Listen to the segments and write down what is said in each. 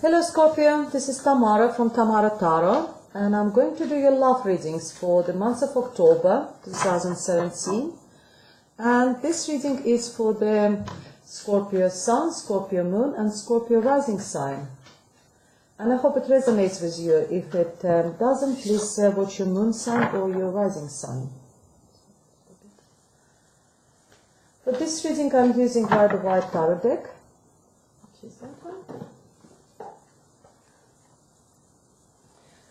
Hello Scorpio, this is Tamara from Tamara Tarot, and I'm going to do your love readings for the month of October 2017. And this reading is for the Scorpio Sun, Scorpio Moon and Scorpio Rising sign. And I hope it resonates with you. If it doesn't, please watch your Moon sign or your Rising sign. For this reading I'm using Rider White Tarot deck, which is that one.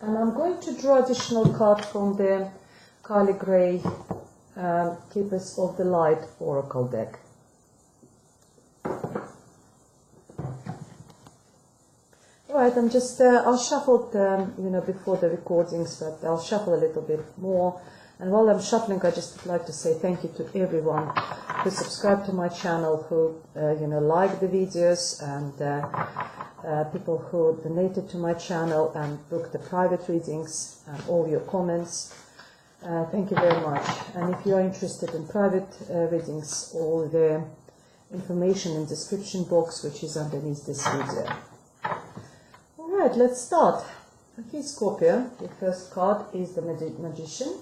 And I'm going to draw additional card from the Kali Grey Keepers of the Light Oracle deck. Right, I'm just, I'll shuffle, before the recordings, but I'll shuffle a little bit more. And while I'm shuffling, I just would like to say thank you to everyone who subscribed to my channel, who, like the videos, and people who donated to my channel and booked the private readings, and all your comments. Thank you very much. And if you are interested in private readings, all the information in the description box, which is underneath this video. All right, let's start. Okay, Scorpio, the first card is the Magician.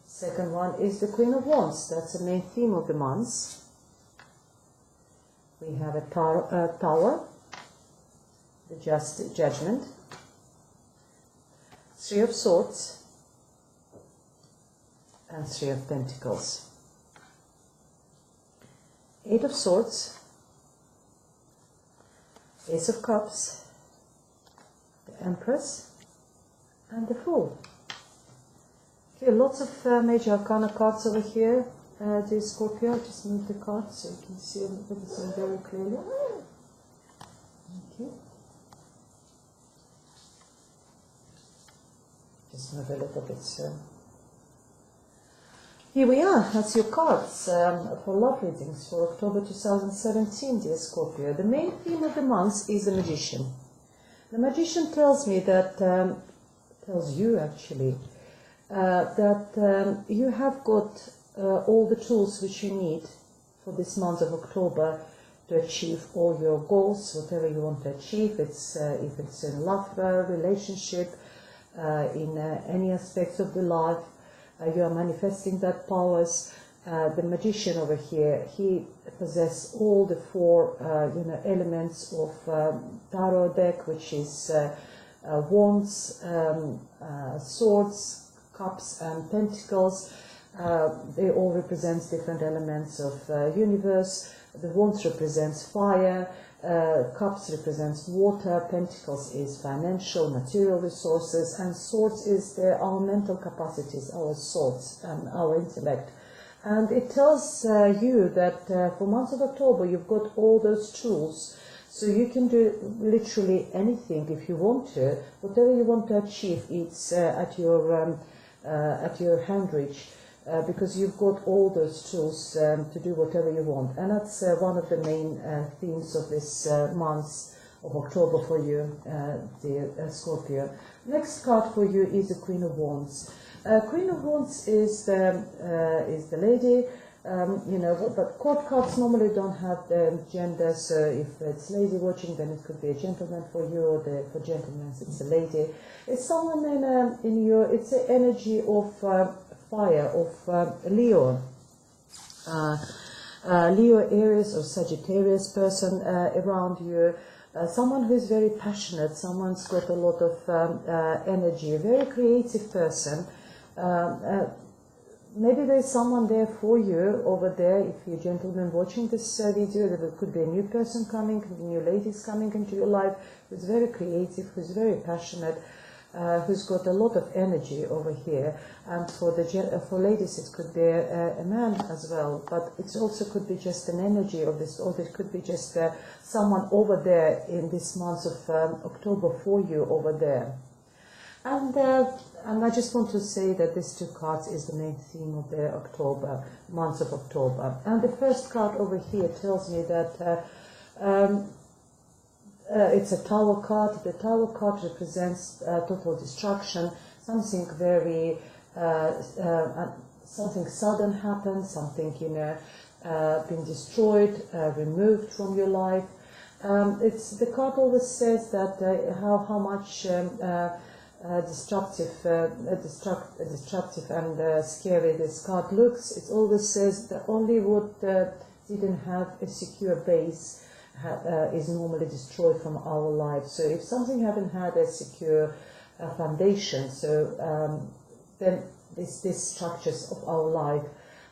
Second one is the Queen of Wands. That's the main theme of the month. We have a Tower, the Judgment, Three of Swords, and Three of Pentacles. Eight of Swords, Ace of Cups, the Empress, and the Fool. Okay, lots of major arcana cards over here. Dear Scorpio, I'll just move the cards so you can see everything very clearly. Okay. Just move a little bit, so. Here we are, that's your cards for love readings for October 2017, dear Scorpio. The main theme of the month is the Magician. The Magician tells me that, tells you actually, that you have got all the tools which you need for this month of October to achieve all your goals, whatever you want to achieve. It's if it's in love, relationship, in any aspects of the life, you are manifesting that powers. The Magician over here, he possesses all the four elements of tarot deck, which is wands, swords, cups, and pentacles. They all represent different elements of universe. The wands represents fire, cups represents water, pentacles is financial, material resources, and swords is our mental capacities, our thoughts, and our intellect. And it tells you that for month of October you've got all those tools, so you can do literally anything if you want to. Whatever you want to achieve, it's at your hand reach. Because you've got all those tools to do whatever you want. And that's one of the main themes of this month of October for you, dear Scorpio. Next card for you is the Queen of Wands. Queen of Wands is the lady, but court cards normally don't have the gender, so if it's lady watching, then it could be a gentleman for you, or for gentlemen it's a lady. It's someone it's the energy of fire, of Leo. Leo, Aries, or Sagittarius person around you. Someone who is very passionate, someone's got a lot of energy, a very creative person. Maybe there's someone there for you over there. If you're a gentleman watching this video, there could be a new person coming, new ladies coming into your life, who's very creative, who's very passionate, who's got a lot of energy over here. And for ladies, it could be a man as well, but it also could be just an energy of this, or it could be just someone over there in this month of October for you over there. And I just want to say that these two cards is the main theme of the month of October. And the first card over here tells me that it's a Tower card. The Tower card represents total destruction. Something very, something sudden happened. Something been destroyed, removed from your life. It's the card always says that how much destructive and scary this card looks. It always says that only what didn't have a secure base is normally destroyed from our life. So if something haven't had a secure foundation, so then these structures of our life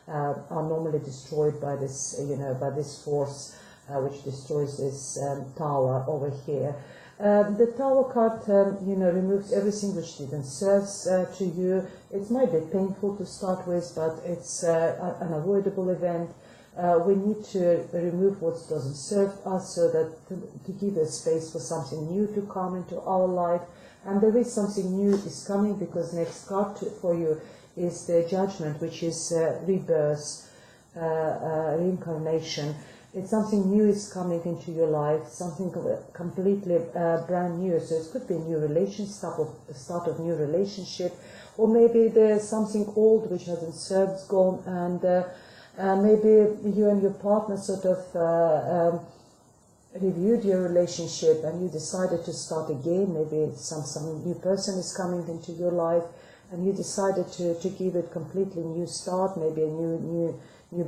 are normally destroyed by this, by this force which destroys this tower over here. The tower card, removes everything which didn't serve to you. It might be painful to start with, but it's an unavoidable event. We need to remove what doesn't serve us, so that to give a space for something new to come into our life. And there is something new is coming, because next card for you is the Judgment, which is rebirth, reincarnation. It's something new is coming into your life, something completely brand new. So it could be a new relationship, start of new relationship, or maybe there's something old which hasn't served, gone, and maybe you and your partner sort of reviewed your relationship and you decided to start again. Maybe some new person is coming into your life and you decided to give it completely new start, maybe a new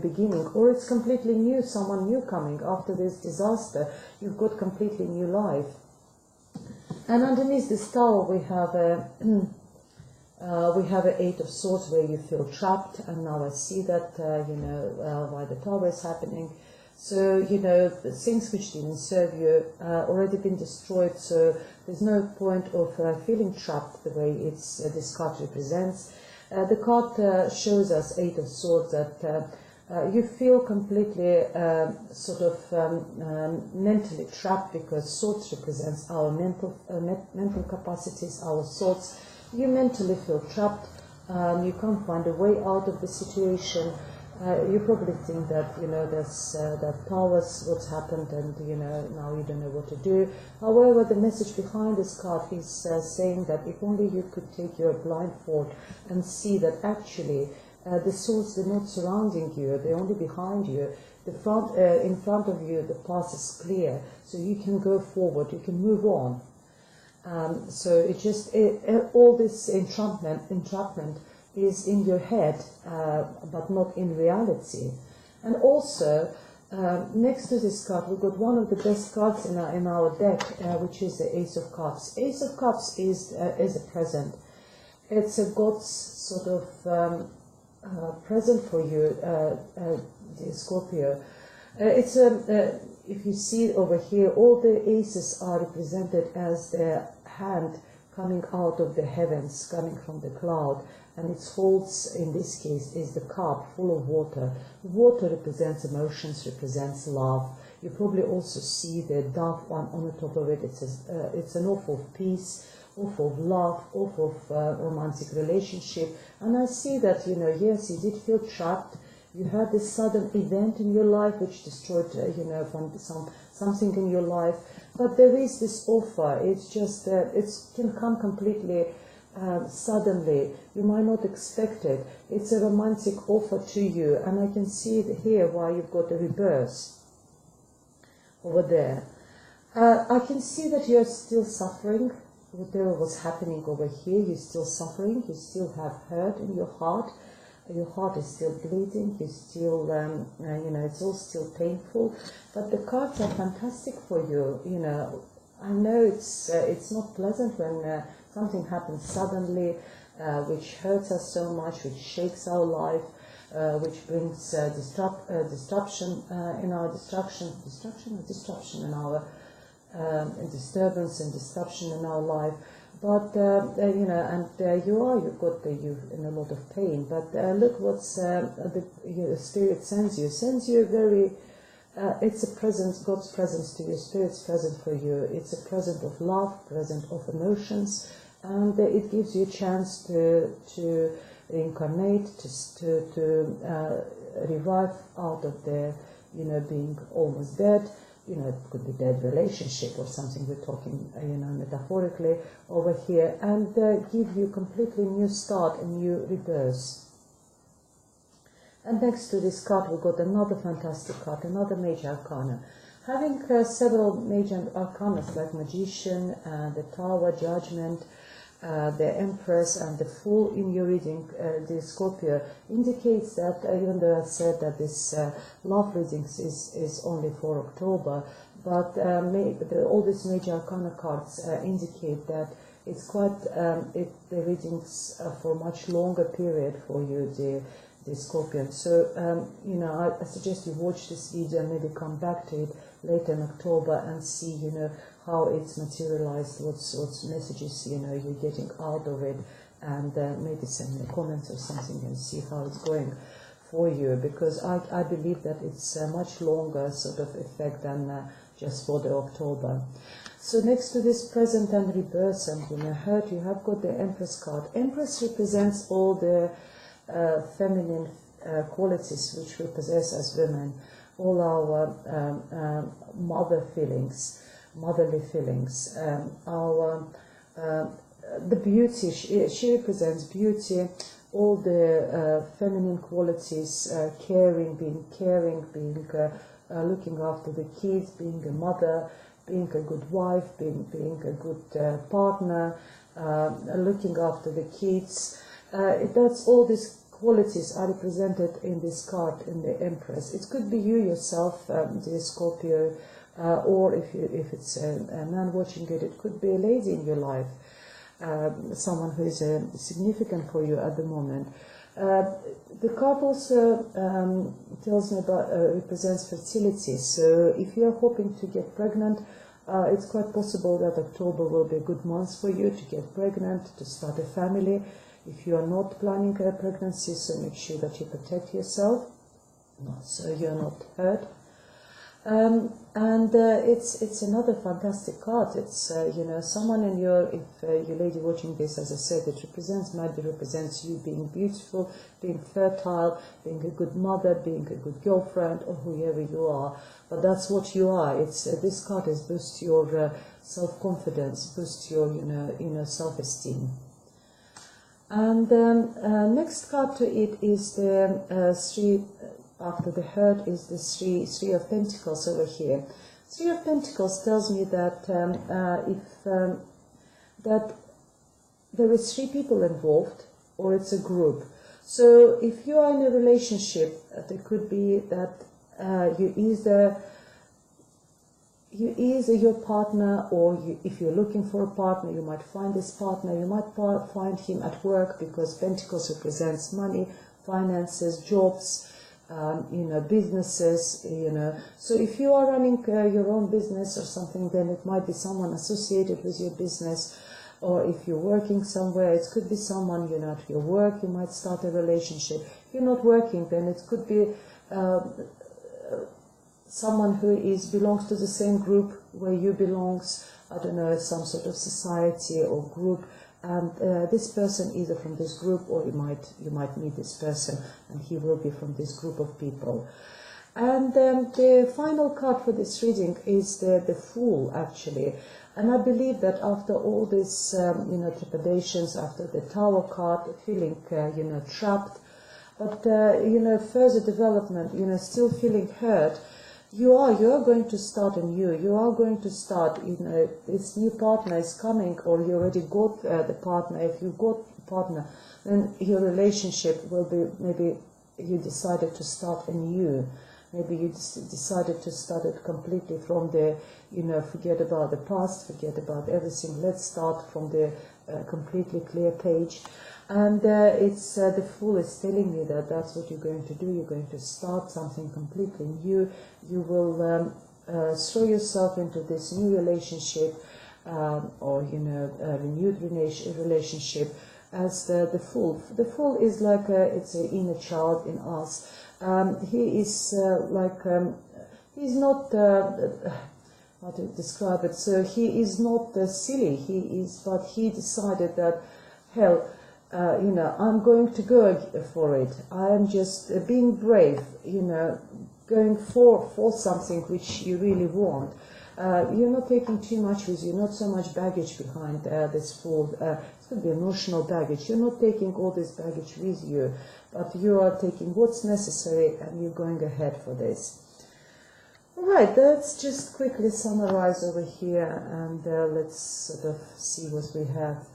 beginning, or it's completely new, someone new coming after this disaster. You've got completely new life. And underneath this tower we have an Eight of Swords, where you feel trapped, and now I see that why the tower is happening. So the things which didn't serve you already been destroyed, so there's no point of feeling trapped the way this card represents. The card shows us Eight of Swords, that you feel completely mentally trapped, because swords represents our mental capacities, our thoughts. You mentally feel trapped. You can't find a way out of the situation. You probably think that there's that powers what's happened, and now you don't know what to do. However, the message behind this card is saying that if only you could take your blindfold and see that actually the swords are not surrounding you, they're only behind you. In front of you, the path is clear, so you can go forward, you can move on. So it just all this entrapment is in your head, but not in reality. And also, next to this card, we've got one of the best cards in our deck, which is the Ace of Cups. Ace of Cups is a present. It's a God's sort of present for you, dear Scorpio. If you see over here, all the aces are represented as the hand coming out of the heavens, coming from the cloud, and its holds, in this case, is the cup full of water. Water represents emotions, represents love. You probably also see the dark one on the top of it. It's an oath of peace, oath of love, oath of romantic relationship. And I see that, yes, you did feel trapped. You had this sudden event in your life which destroyed, something in your life. But there is this offer. It's just it can come completely suddenly. You might not expect it. It's a romantic offer to you, and I can see it here why you've got a rebirth over there. I can see that you're still suffering. Whatever was happening over here, you're still suffering. You still have hurt in your heart. Your heart is still bleeding. You still, it's all still painful. But the cards are fantastic for you. I know it's not pleasant when something happens suddenly, which hurts us so much, which shakes our life, which brings disruption in our disturbance and disruption in our life. But you've got in a lot of pain. But look what's the Spirit sends you. Sends you a very it's a presence, God's presence to you, Spirit's present for you. It's a present of love, present of emotions, and it gives you a chance to reincarnate, to revive out of the being almost dead. It could be dead relationship or something we're talking, metaphorically over here, and give you completely new start, a new rebirth. And next to this card, we've got another fantastic card, another major arcana. Having several major arcana like Magician, the Tower, Judgment, the Empress, and the Fool in your reading, the Scorpio, indicates that, even though I said that this love readings is only for October, but all these major arcana cards indicate that it's quite, the readings are for a much longer period for you, the Scorpion. So, you know, I suggest you watch this video and maybe come back to it later in October and see, you know, how it's materialized, what messages, you know, you're getting out of it, and maybe send me comments or something and see how it's going for you, because I believe that it's a much longer sort of effect than just for the October. So next to this present and rebirth and, you know, hurt, you have got the Empress card. Empress represents all the feminine qualities which we possess as women, all our motherly feelings, our the beauty. She represents beauty, all the feminine qualities, caring, being looking after the kids, being a mother, being a good wife, being a good partner, looking after the kids. That's all these qualities are represented in this card, in the Empress. It could be you yourself, the Scorpio, or if it's a man watching it, it could be a lady in your life, someone who is significant for you at the moment. The card also tells me about, represents fertility. So if you're hoping to get pregnant, it's quite possible that October will be a good month for you to get pregnant, to start a family. If you are not planning a pregnancy, so make sure that you protect yourself, so you're not hurt. It's another fantastic card. It's you know, someone in your, if your lady watching this, as I said, it represents you being beautiful, being fertile, being a good mother, being a good girlfriend, or whoever you are. But that's what you are. It's this card is boost your self-confidence, boost your, you know, self-esteem. And next card to it is the three. After the hurt is the three of Pentacles over here. Three of Pentacles tells me that that there is three people involved, or it's a group. So if you are in a relationship, there could be that you either your partner, or if you're looking for a partner, you might find this partner. You might find him at work, because Pentacles represents money, finances, jobs. You know, businesses, you know. So if you are running your own business or something, then it might be someone associated with your business. Or if you're working somewhere, it could be someone, you know, at your work, you might start a relationship. If you're not working, then it could be someone who belongs to the same group where you belongs. I don't know, some sort of society or group. And this person either from this group, or you might meet this person and he will be from this group of people. And the final card for this reading is the Fool, actually. And I believe that after all this, you know, trepidations, after the Tower card, feeling, you know, trapped, but, you know, further development, you know, still feeling hurt, you are going to start anew. You are going to start, you know, this new partner is coming, or you already got the partner. If you got a partner, then your relationship will be, maybe you decided to start anew. Maybe you decided to start it completely from the, you know, forget about the past, forget about everything. Let's start from the completely clear page. And it's the Fool is telling me that that's what you're going to do. You're going to start something completely new. You will throw yourself into this new relationship, or, you know, a renewed relationship as the Fool. The Fool is like it's an inner child in us. He is he's not how to describe it. So he is not silly. But he decided that, hell, you know, I'm going to go for it. I'm just being brave, you know, going for something which you really want. You're not taking too much with you, not so much baggage behind this Fool. It could be emotional baggage. You're not taking all this baggage with you, but you are taking what's necessary and you're going ahead for this. Alright, let's just quickly summarize over here and let's sort of see what we have.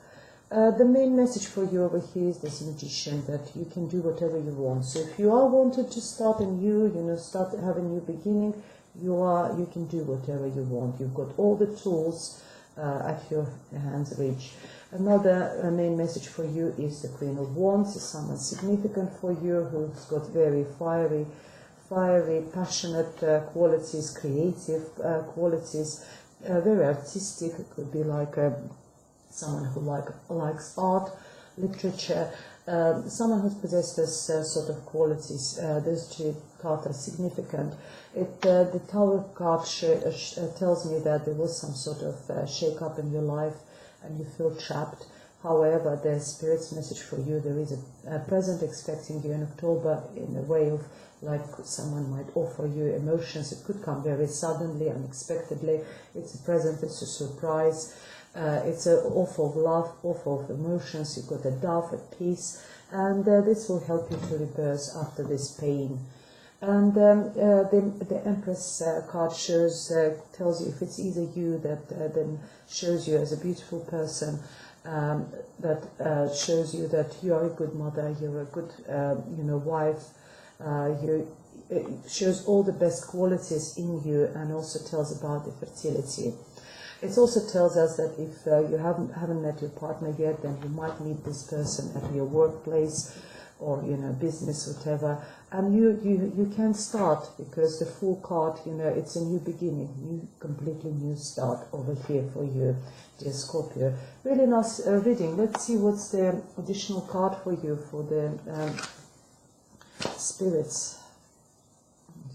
The main message for you over here is this Magician, that you can do whatever you want. So if you are wanted to start anew, start have a new beginning, you can do whatever you want. You've got all the tools at your hands' reach. Another main message for you is the Queen of Wands, is someone significant for you who's got very fiery, passionate qualities, creative qualities, very artistic. It could be like someone who likes art, literature, someone who's possessed those sort of qualities. Those two cards are significant. The Tower card tells me that there was some sort of shake-up in your life and you feel trapped. However, the Spirit's message for you, there is a present expecting you in October, in a way of like someone might offer you emotions. It could come very suddenly, unexpectedly. It's a present, it's a surprise. It's an offer of love, offer of emotions. You've got a dove, a peace, and this will help you to rebirth after this pain. And the Empress card tells you if it's either you that then shows you as a beautiful person, that shows you that you are a good mother, you're a good wife. It shows all the best qualities in you, and also tells about the fertility. It also tells us that if you haven't met your partner yet, then you might meet this person at your workplace or business, whatever, and you can start, because the Fool card, it's a new beginning, completely new start over here for you, dear Scorpio. Really nice reading. Let's see what's the additional card for you for the spirits.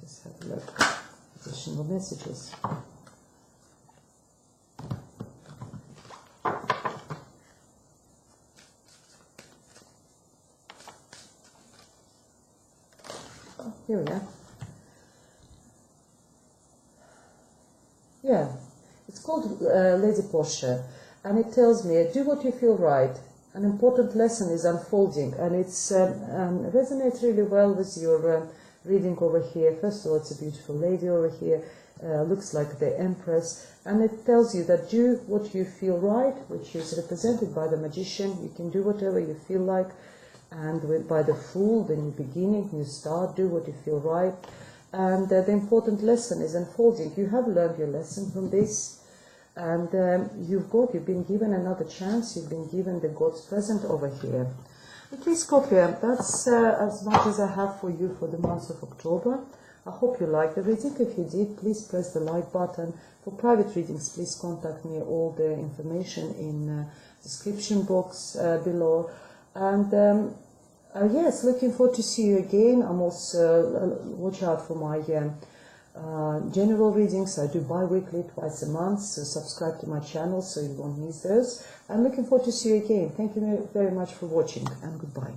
Just have a look. Additional messages. Here we are. Yeah, it's called Lady Portia, and it tells me, do what you feel right. An important lesson is unfolding, and it's resonates really well with your reading over here. First of all, it's a beautiful lady over here, looks like the Empress, and it tells you that do what you feel right, which is represented by the Magician. You can do whatever you feel like. And by the Fool, the new beginning, new start, do what you feel right. And the important lesson is unfolding. You have learned your lesson from this, and you've been given another chance. You've been given the God's present over here. Okay, Scorpio, that's as much as I have for you for the month of October. I hope you liked the reading. If you did, please press the like button. For private readings, please contact me. All the information in description box below. And yes, looking forward to see you again. I'm also watch out for my general readings. I do bi-weekly, twice a month, so subscribe to my channel so you won't miss those. I'm looking forward to see you again. Thank you very much for watching, and goodbye.